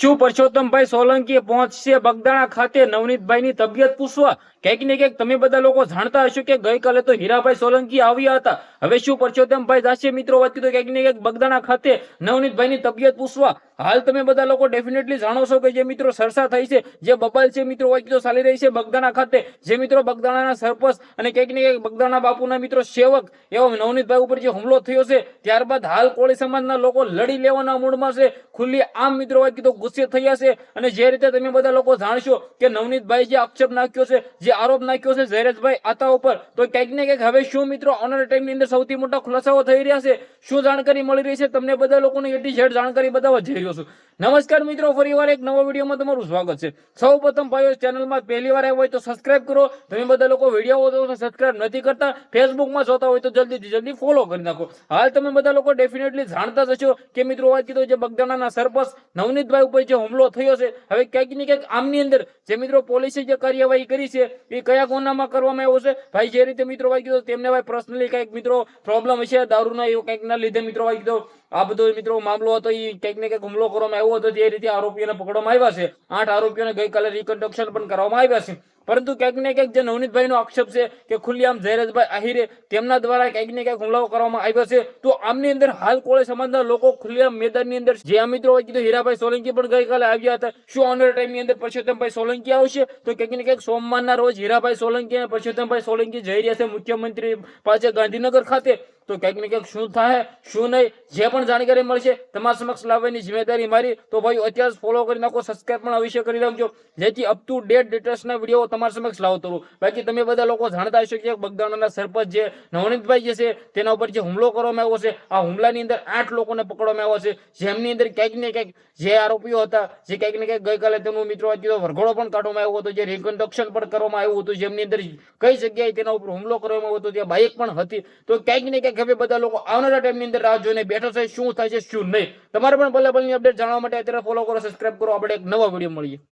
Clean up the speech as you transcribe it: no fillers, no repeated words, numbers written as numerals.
શું પરસોત્તમભાઈ સોલંકી પહોંચશે બગદાણા ખાતે નવનીતભાઈની તબિયત પૂછવા? કંઈક ને કંઈક તમે બધા લોકો જાણતા હશો કે ગઈકાલે તો હીરાભાઈ સોલંકી આવ્યા હતા. હવે શું પરસોત્તમભાઈ જશે મિત્રો વાત કીધું કંઈક ને કંઈક બગદાણા ખાતે નવનીતભાઈની તબિયત પૂછવા? હાલ તમે બધા લોકો ડેફિનેટલી જાણો છો કે જે મિત્રો ચર્ચા થઈ છે, જે બબાલ છે મિત્રો વાત કીધું ચાલી રહી છે બગદાણા ખાતે, જે મિત્રો બગદાણાના સરપંચ અને કંઈક ને કંઈક બગદાણા બાપુના મિત્રો સેવક એવા નવનીતભાઈ ઉપર જે હુમલો થયો છે, ત્યારબાદ હાલ કોળી સમાજના લોકો લડી લેવાના મૂડમાં છે. ખુલ્લી આમ મિત્રો વાત કીધું ગુસ્સે થયા છે. અને જે રીતે તમે બધા લોકો જાણશો કે નવનીતભાઈ જે આક્ષેપ નાખ્યો છે, જે આરોપ નાખ્યો છે ઝૈરેશભાઈ આતા ઉપર, તો કંઈક ને કંઈક હવે શું મિત્રો આવનારા ટાઈમની અંદર સૌથી મોટા ખુલાસાઓ થઈ રહ્યા છે. શું જાણકારી મળી રહી છે તમને બધા લોકોને એટી ઝેડ જાણકારી બતાવવા જઈ રહ્યો છું. નમસ્કાર મિત્રો, ફરીવાર એક નવો વિડીયોમાં તમારું સ્વાગત છે. સૌપ્રથમ ભાઈઓ ચેનલમાં પહેલી વાર આવ્યો હોય તો સબસ્ક્રાઇબ કરો. તમે બધા લોકો વિડીયો સબસ્ક્રાઇબ નથી કરતા, ફેસબુકમાં જોતા હોય તો જલ્દી ફોલો કરી નાખો. હાલ તમે બધા લોકો ડેફિનેટલી જાણતા જ હશો કે મિત્રો વાત કીધું જે બગદાણાના સરપંચ નવનીતભાઈ ઉપર જે હુમલો થયો છે, હવે ક્યાંક ને ક્યાંક આમની અંદર જે મિત્રો પોલીસે જે કાર્યવાહી કરી છે એ કયા ગુનામાં કરવામાં આવ્યો છે. ભાઈ જે રીતે મિત્રો વાત કીધું તેમને ભાઈ પર્સનલી કઈક મિત્રો પ્રોબ્લેમ હશે દારૂના, એવું કંઈક ના લીધે મિત્રો વાત કીધું આ બધો મિત્રો મામલો હતો, એ કંઈક ને કંઈક હુમલો કરવામાં આવ્યો હતો. જે રીતે આરોપીઓને પકડવામાં આવ્યા છે, 8 આરોપીઓને ગઈકાલે રિકન્સ્ટ્રક્શન પણ કરવામાં આવ્યા છે. પરંતુ ક્યાંક ને ક્યાંક જે નવનીતભાઈનો આક્ષેપ છે કે ખુલ્લેઆમ ઝૈરેશભાઈ આહિરે તેમના દ્વારા ક્યાંક ને ક્યાંક હુમલાઓ કરવામાં આવ્યો છે. તો આમની અંદર હાલ કોળી સમાજના લોકો ખુલ્લેઆમ મેદાનની અંદર જે મિત્રો કીધું હીરાભાઈ સોલંકી પણ ગઈકાલે આવ્યા હતા. શું આવનારા ટાઈમની અંદર પરસોત્તમભાઈ સોલંકી આવશે? તો ક્યાંક ને ક્યાંક સોમવારના રોજ હીરાભાઈ સોલંકી અને પરસોત્તમભાઈ સોલંકી જઈ રહ્યા છે મુખ્યમંત્રી પાસે ગાંધીનગર ખાતે. તો ક્યાંક ને ક્યાંક શું થાય શું નહીં જે પણ જાણકારી મળશે તમારા સમક્ષ લાવવાની જિમ્મેદારી મારી. તો ભાઈ અત્યારે ફોલો કરી નાખો, સબસ્ક્રાઇબ પણ અવશ્ય કરી નાખજો, જેથી અપ ટુ ડેટ ડિટેલ્સના વિડીયો તમારા સમક્ષ લાવતો રહું. બાકી તમે બધા લોકો જાણતા હશો કે બગદાણાના સરપંચ જે નવનીતભાઈ જે છે તેના ઉપર જે હુમલો કરવામાં આવ્યો છે, આ હુમલાની અંદર 8 લોકોને પકડવામાં આવ્યા છે. જેમની અંદર ક્યાંક ને ક્યાંક જે આરોપીઓ હતા, જે ક્યાંક ને ક્યાંક ગઈકાલે તેનું મિત્રો વરઘોડો પણ કાઢવામાં આવ્યો હતો, જે રિકન્સ્ટ્રક્શન પણ કરવામાં આવ્યું હતું, જેમની અંદર કઈ જગ્યાએ તેના ઉપર હુમલો કરવામાં આવ્યો હતો, ત્યાં બાઇક પણ હતી. તો ક્યાંક ને ક્યાંક હવે બધા લોકો આવનારા ટાઈમની અંદર રાહ જોઈને બેઠા છે શું થાય છે શું નહીં. તમારે પણ ભલે ભલે અપડેટ જાણવા માટે અત્યારે ફોલો કરો, સબસ્ક્રાઇબ કરો. આપણે એક નવા વિડીયો મળીએ.